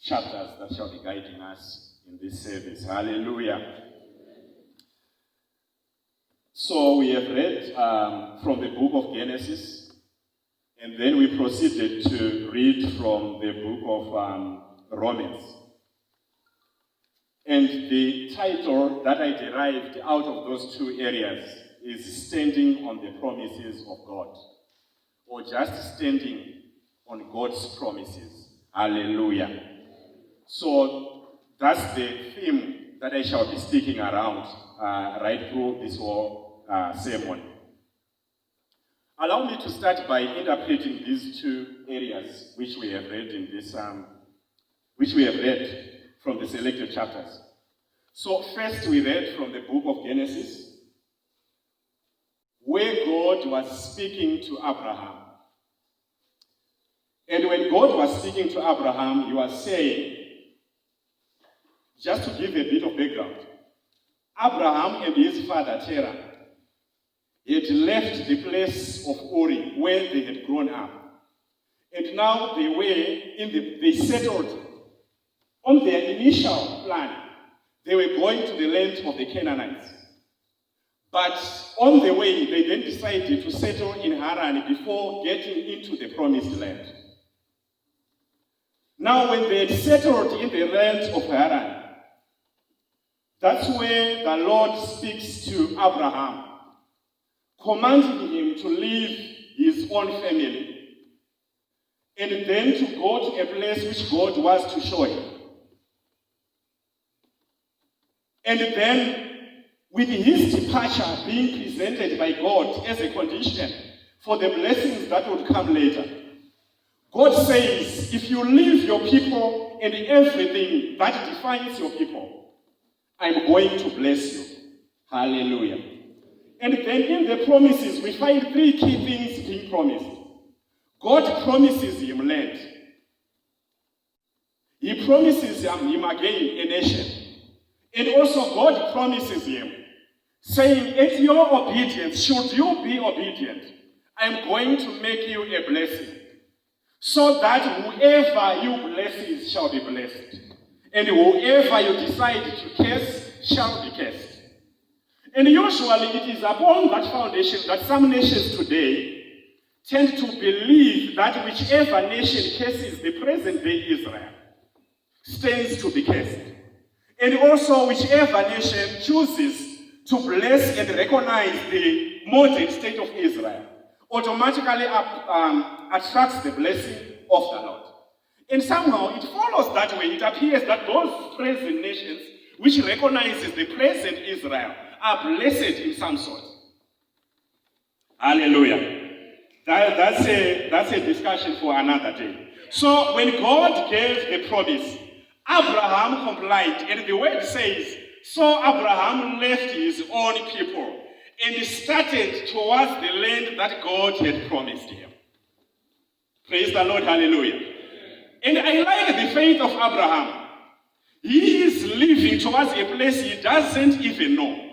chapters that shall be guiding us in this service. Hallelujah. So we have read from the book of Genesis, and then we proceeded to read from the book of Romans. And the title that I derived out of those two areas is Standing on the Promises of God, or just standing on God's promises. Hallelujah. So that's the theme that I shall be speaking around right through this whole sermon. Allow me to start by interpreting these two areas which we have read in this, which we have read from the selected chapters. So first we read from the book of Genesis, where God was speaking to Abraham. And when God was speaking to Abraham, he was saying, just to give a bit of background, Abraham and his father Terah had left the place of Uri where they had grown up. And now they settled on their initial plan. They were going to the land of the Canaanites. But on the way, they then decided to settle in Haran before getting into the promised land. Now, when they had settled in the land of Haran, that's where the Lord speaks to Abraham, commanding him to leave his own family and then to go to a place which God was to show him. And then, with his departure being presented by God as a condition for the blessings that would come later, God says, if you leave your people and everything that defines your people, I'm going to bless you. Hallelujah. And then in the promises, we find three key things being promised. God promises him land. He promises him again a nation. And also God promises him, saying, at your obedience, should you be obedient, I'm going to make you a blessing, so that whoever you blesses shall be blessed, and whoever you decide to curse shall be cursed. And usually it is upon that foundation that some nations today tend to believe that whichever nation curses the present day Israel stands to be cursed. And also whichever nation chooses to bless and recognize the modern state of Israel automatically attracts the blessing of the Lord. And somehow it follows that way. It appears that those present nations which recognizes the present Israel are blessed in some sort. Hallelujah. That's a discussion for another day. So when God gave the promise, Abraham complied, and the word says, so Abraham left his own people and started towards the land that God had promised him. Praise the Lord, hallelujah. And I like the faith of Abraham. He is living towards a place he doesn't even know.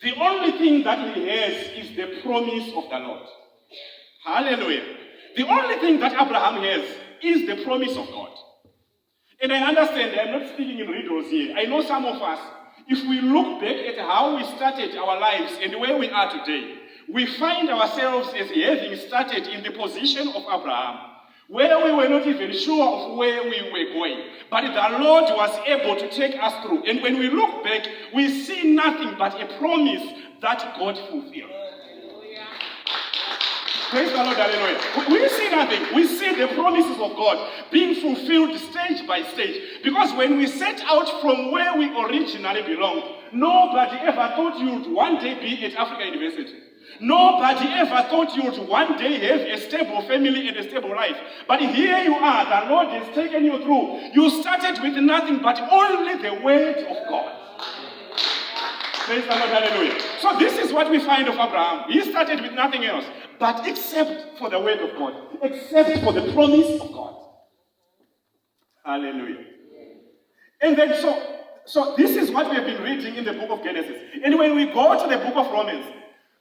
The only thing that he has is the promise of the Lord. Hallelujah. The only thing that Abraham has is the promise of God. And I understand, I'm not speaking in riddles here. I know some of us, if we look back at how we started our lives and where we are today, we find ourselves as having started in the position of Abraham, where we were not even sure of where we were going. But the Lord was able to take us through. And when we look back, we see nothing but a promise that God fulfilled. Praise the Lord, hallelujah. We see nothing. We see the promises of God being fulfilled stage by stage. Because when we set out from where we originally belonged, nobody ever thought you would one day be at Africa University. Nobody ever thought you would one day have a stable family and a stable life. But here you are, the Lord has taken you through. You started with nothing but only the word of God. Praise the Lord, hallelujah. So this is what we find of Abraham. He started with nothing else, but except for the word of God, except for the promise of God. Hallelujah. And then so this is what we have been reading in the book of Genesis. And when we go to the book of Romans,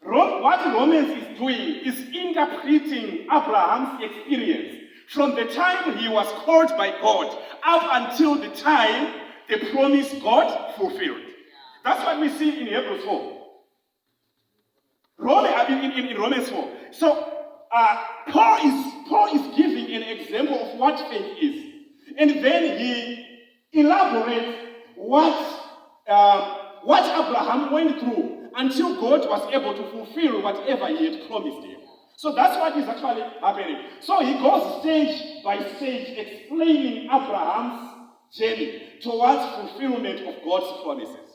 what Romans is doing is interpreting Abraham's experience From the time he was called by God up until the time the promise got fulfilled. That's what we see in Hebrews 4. In Romans 4. So Paul is giving an example of what faith is. And then he elaborates what Abraham went through until God was able to fulfill whatever he had promised him. So that's what is actually happening. So he goes stage by stage explaining Abraham's journey towards fulfillment of God's promises.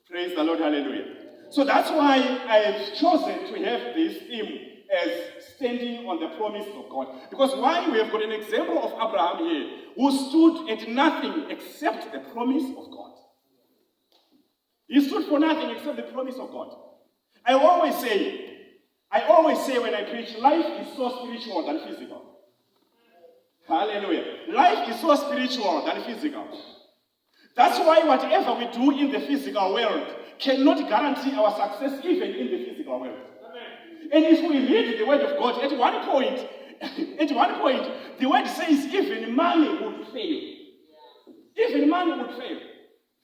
Praise the Lord, hallelujah. So that's why I have chosen to have this theme as standing on the promise of God. Because why? We have got an example of Abraham here who stood at nothing except the promise of God. He stood for nothing except the promise of God. I always say when I preach, life is so spiritual than physical. Hallelujah. Life is so spiritual than physical. That's why whatever we do in the physical world cannot guarantee our success even in the physical world. Amen. And if we read the word of God, at one point, the word says even money would fail. Even money would fail.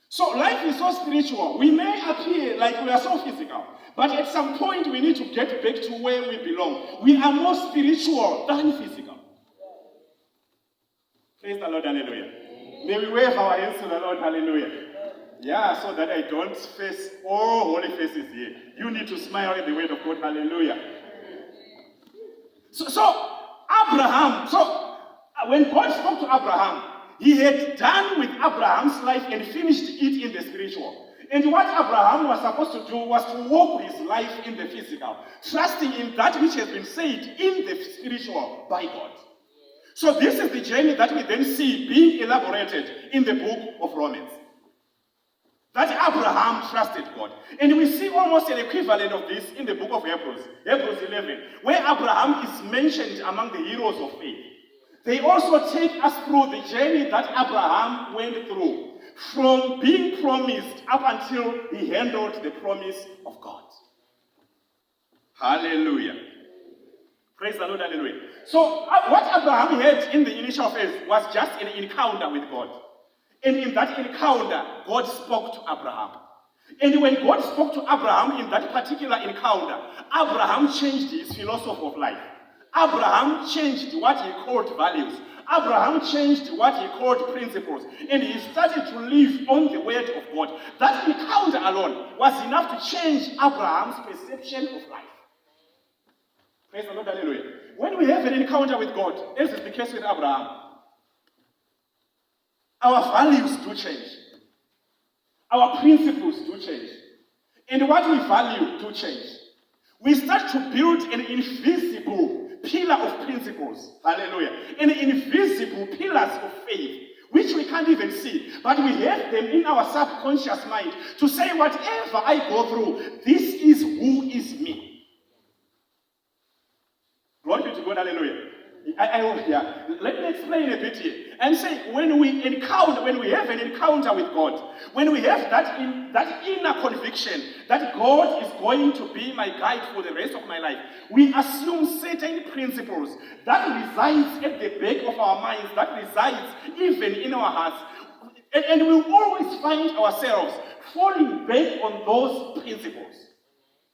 So life is so spiritual. We may appear like we are so physical, but at some point we need to get back to where we belong. We are more spiritual than physical. Praise the Lord, hallelujah. May we wave our hands to the Lord, hallelujah. Yeah, so that I don't face all holy faces here. You need to smile at the word of God, hallelujah. So Abraham, when God spoke to Abraham, he had done with Abraham's life and finished it in the spiritual. And what Abraham was supposed to do was to walk his life in the physical, trusting in that which has been said in the spiritual by God. So this is the journey that we then see being elaborated in the book of Romans. That Abraham trusted God. And we see almost an equivalent of this in the book of Hebrews 11, where Abraham is mentioned among the heroes of faith. They also take us through the journey that Abraham went through, from being promised up until he handled the promise of God. Hallelujah. Praise the Lord, hallelujah. So what Abraham had in the initial phase was just an encounter with God. And in that encounter, God spoke to Abraham. And when God spoke to Abraham in that particular encounter, Abraham changed his philosophy of life. Abraham changed what he called values. Abraham changed what he called principles. And he started to live on the word of God. That encounter alone was enough to change Abraham's perception of life. Praise the Lord, hallelujah. When we have an encounter with God, as is the case with Abraham, our values do change. Our principles do change. And what we value do change. We start to build an invisible pillar of principles. Hallelujah. An invisible pillars of faith, which we can't even see. But we have them in our subconscious mind to say, whatever I go through, this is who is me. Glory be to God, hallelujah. Let me explain a bit here. And say, when we have an encounter with God, when we have that inner conviction that God is going to be my guide for the rest of my life, we assume certain principles that resides at the back of our minds, that resides even in our hearts. And we'll always find ourselves falling back on those principles.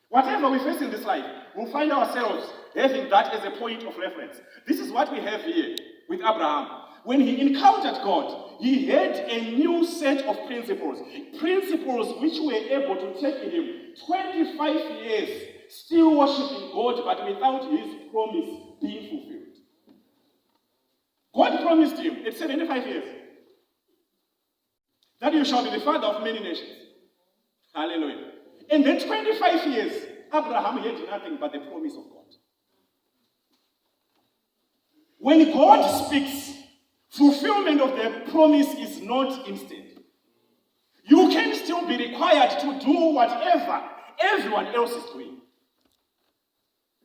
Whatever we face in this life, we'll find ourselves having that as a point of reference. This is what we have here with Abraham. When he encountered God, he had a new set of principles which were able to take him 25 years still worshiping God, but without his promise being fulfilled. God promised him at 75 years that you shall be the father of many nations. Hallelujah. And then 25 years, Abraham had nothing but the promise of God. When God speaks, fulfillment of the promise is not instant. You can still be required to do whatever everyone else is doing.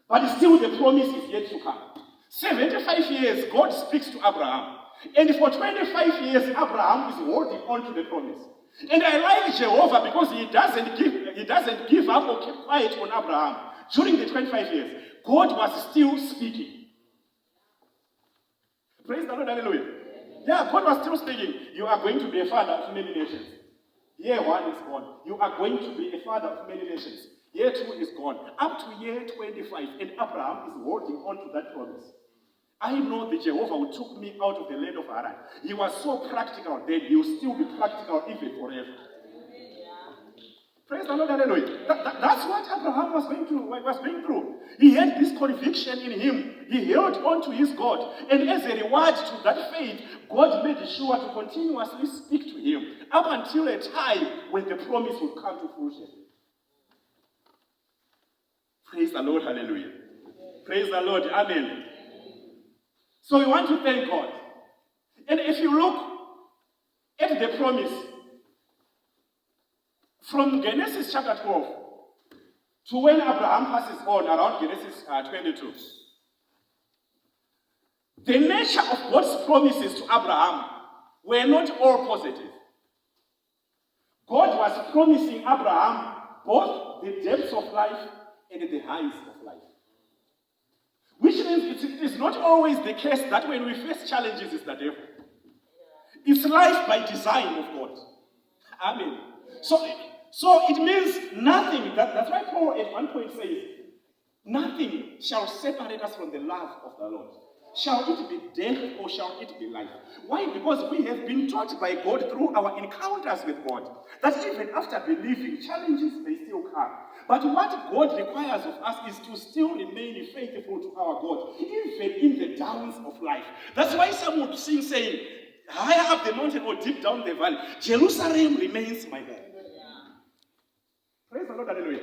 But still the promise is yet to come. 75 years, God speaks to Abraham. And for 25 years, Abraham is holding on to the promise. And I like Jehovah because he doesn't give up or keep quiet on Abraham. During the 25 years, God was still speaking. Praise the Lord, hallelujah. Yeah, God was still speaking. You are going to be a father of many nations. Year 1 is gone. You are going to be a father of many nations. Year 2 is gone. Up to year 25, and Abraham is holding on to that promise. I know that Jehovah who took me out of the land of Haran. He was so practical then. He will still be practical even forever. Praise the Lord, hallelujah. That's what Abraham was going through. He had this conviction in him. He held on to his God. And as a reward to that faith, God made sure to continuously speak to him up until a time when the promise would come to fruition. Praise the Lord, hallelujah. Praise the Lord, amen. So we want to thank God. And if you look at the promise, from Genesis chapter 12 to when Abraham passes on around Genesis 22, the nature of God's promises to Abraham were not all positive. God was promising Abraham both the depths of life and the heights of life. Which means it is not always the case that when we face challenges, it's the devil. It's life by design of God. Amen. So it means nothing. That's why Paul at one point says, nothing shall separate us from the love of the Lord. Shall it be death or shall it be life? Why? Because we have been taught by God through our encounters with God that even after believing, challenges may still come. But what God requires of us is to still remain faithful to our God, even in the downs of life. That's why some would sing saying, higher up the mountain or deep down the valley, Jerusalem remains my home. Praise the Lord, hallelujah.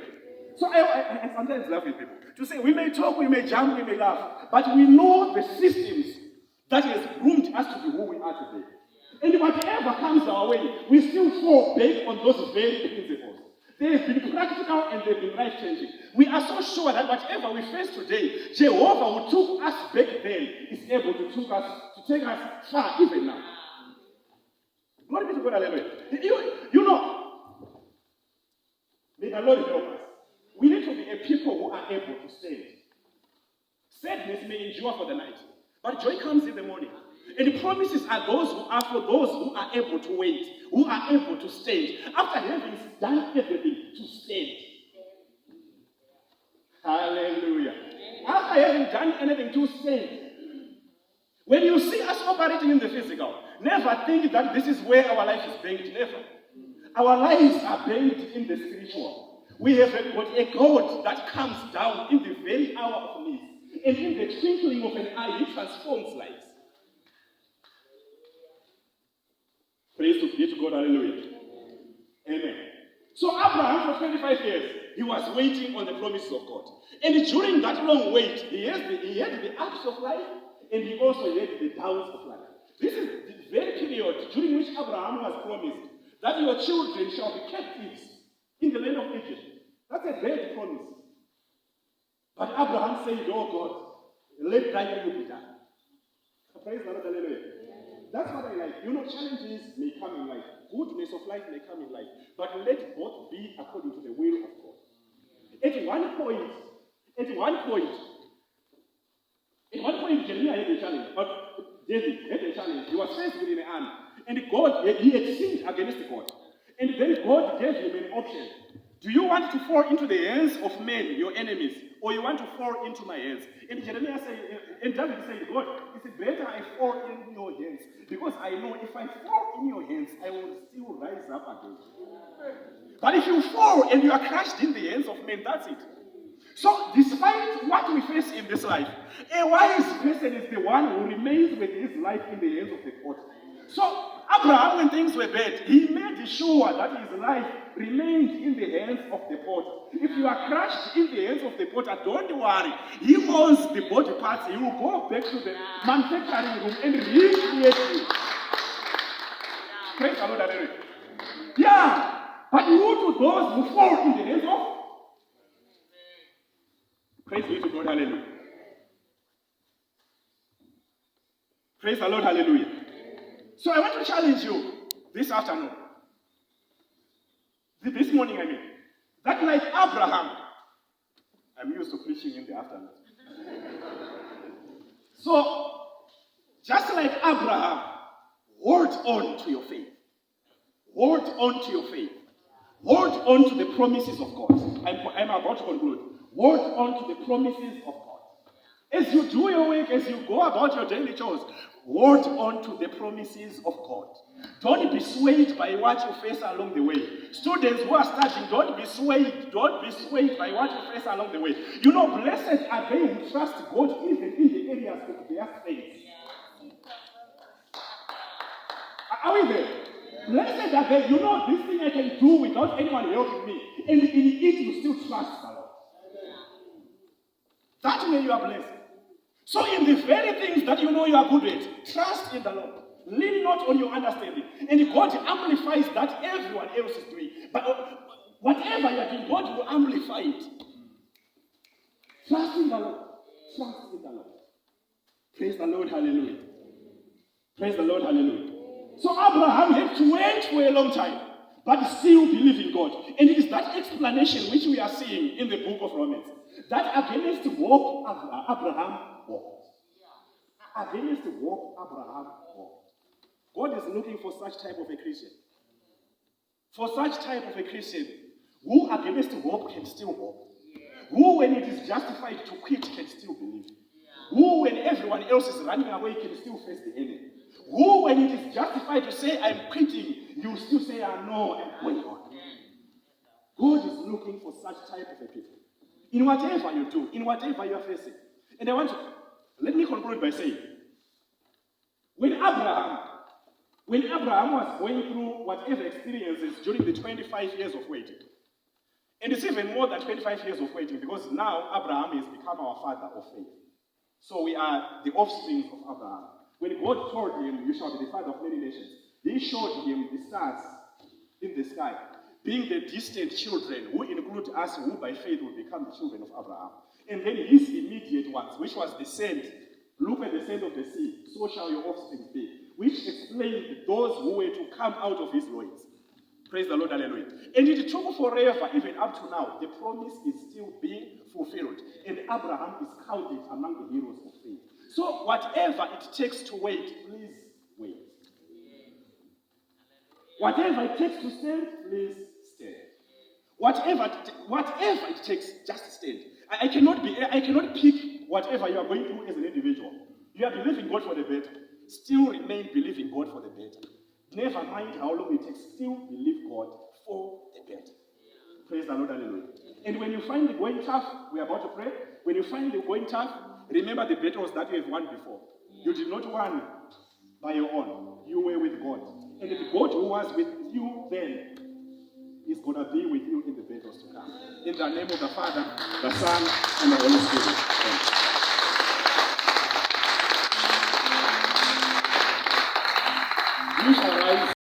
So I sometimes laugh with people to say, we may talk, we may jump, we may laugh, but we know the systems that has groomed us to be who we are today. And whatever comes our way, we still fall back on those very principles. They have been practical and they've been life-changing. We are so sure that whatever we face today, Jehovah who took us back then is able to take us far even now. Glory be to God, hallelujah. You know, may the Lord help us. We need to be a people who are able to stand. Sadness may endure for the night, but joy comes in the morning. And the promises are those who are for those who are able to wait, who are able to stand. After having done everything, to stand. Hallelujah. After having done anything, to stand. When you see us operating in the physical, never think that this is where our life is banked. Never. Our lives are banked in the spiritual. We have got a God that comes down in the very hour of need. And in the twinkling of an eye, he transforms lives. Praise be to God, hallelujah. Amen. So Abraham, for 25 years, he was waiting on the promises of God. And during that long wait, he had the ups of life, and he also had the downs of life. This is the very period during which Abraham was promised that your children shall be captives in the land of Egypt. That's a great promise. But Abraham said, oh God, let thy will be done. Praise the Lord, hallelujah. That's what I like. You know, challenges may come in life. Goodness of life may come in life. But let both be according to the will of God. At one point, Jeremiah had a challenge. But David had a challenge. He was faced with an army. And God, he had sinned against God. And then God gave him an option. Do you want to fall into the hands of men, your enemies, or you want to fall into my hands? And Jeremiah said, and David said, God, it's better I fall in your hands, because I know if I fall in your hands, I will still rise up again. But if you fall and you are crushed in the hands of men, that's it. So, despite what we face in this life, a wise person is the one who remains with his life in the hands of the potter. So, Abraham, when things were bad, he made sure that his life remained in the hands of the potter. If you are crushed in the hands of the potter, don't worry. He owns the body parts. He will go back to the manufacturing room and recreate you. Praise the Lord, hallelujah. Yeah, but who to those who fall in the hands of? Praise be to God, hallelujah. Praise the Lord, hallelujah. So I want to challenge you this afternoon. This morning, I mean. That like Abraham, I'm used to preaching in the afternoon. So, Just like Abraham, hold on to your faith. Hold on to your faith. Hold on to the promises of God. I'm about to conclude. Hold on to the promises of God. As you do your work, as you go about your daily chores, hold on to the promises of God. Don't be swayed by what you face along the way. Students who are studying, don't be swayed. Don't be swayed by what you face along the way. You know, blessed are they who trust God even in the areas of their faith. Are we there? Blessed are they. You know, this thing I can do without anyone helping me. And in it, you still trust the Lord. That way you are blessed. So in the very things that you know you are good at, trust in the Lord. Lean not on your understanding. And God amplifies that everyone else is doing. But whatever you are doing, God will amplify it. Trust in the Lord. Trust in the Lord. Praise the Lord, hallelujah. Praise the Lord, hallelujah. So Abraham had to wait for a long time, but still believe in God. And it is that explanation which we are seeing in the book of Romans. That against hope, Abraham walked. Against hope, Abraham walked. God is looking for such type of a Christian. For such type of a Christian, who against hope can still hope. Who, when it is justified to quit, can still believe. Who, when everyone else is running away, can still face the enemy. Who, when it is justified to say, I'm quitting, you still say, I know, I'm going on. God is looking for such type of a people. In whatever you do, in whatever you are facing. And let me conclude by saying, when Abraham was going through whatever experiences during the 25 years of waiting, and it's even more than 25 years of waiting, because now Abraham has become our father of faith. So we are the offspring of Abraham. When God told him, you shall be the father of many nations, he showed him the stars in the sky, being the distant children, who include us, who by faith will become the children of Abraham. And then his immediate ones, which was the sand. Look at the sand of the sea, so shall your offspring be. Which explained those who were to come out of his loins. Praise the Lord, hallelujah. And it took forever, even up to now. The promise is still being fulfilled. And Abraham is counted among the heroes of faith. So whatever it takes to wait, please wait. Whatever it takes to stand, please stand. Whatever it takes, just stand. I cannot pick whatever you are going through as an individual. You are believing God for the better. Still remain believing God for the better. Never mind how long it takes, still believe God for the better. Praise the Lord, hallelujah. And when you find it going tough, we are about to pray. When you find it going tough, remember the battles that you have won before. You did not win by your own. You were with God. And the God who was with you then is going to be with you in the battles to come. In the name of the Father, the Son, and the Holy Spirit. Amen.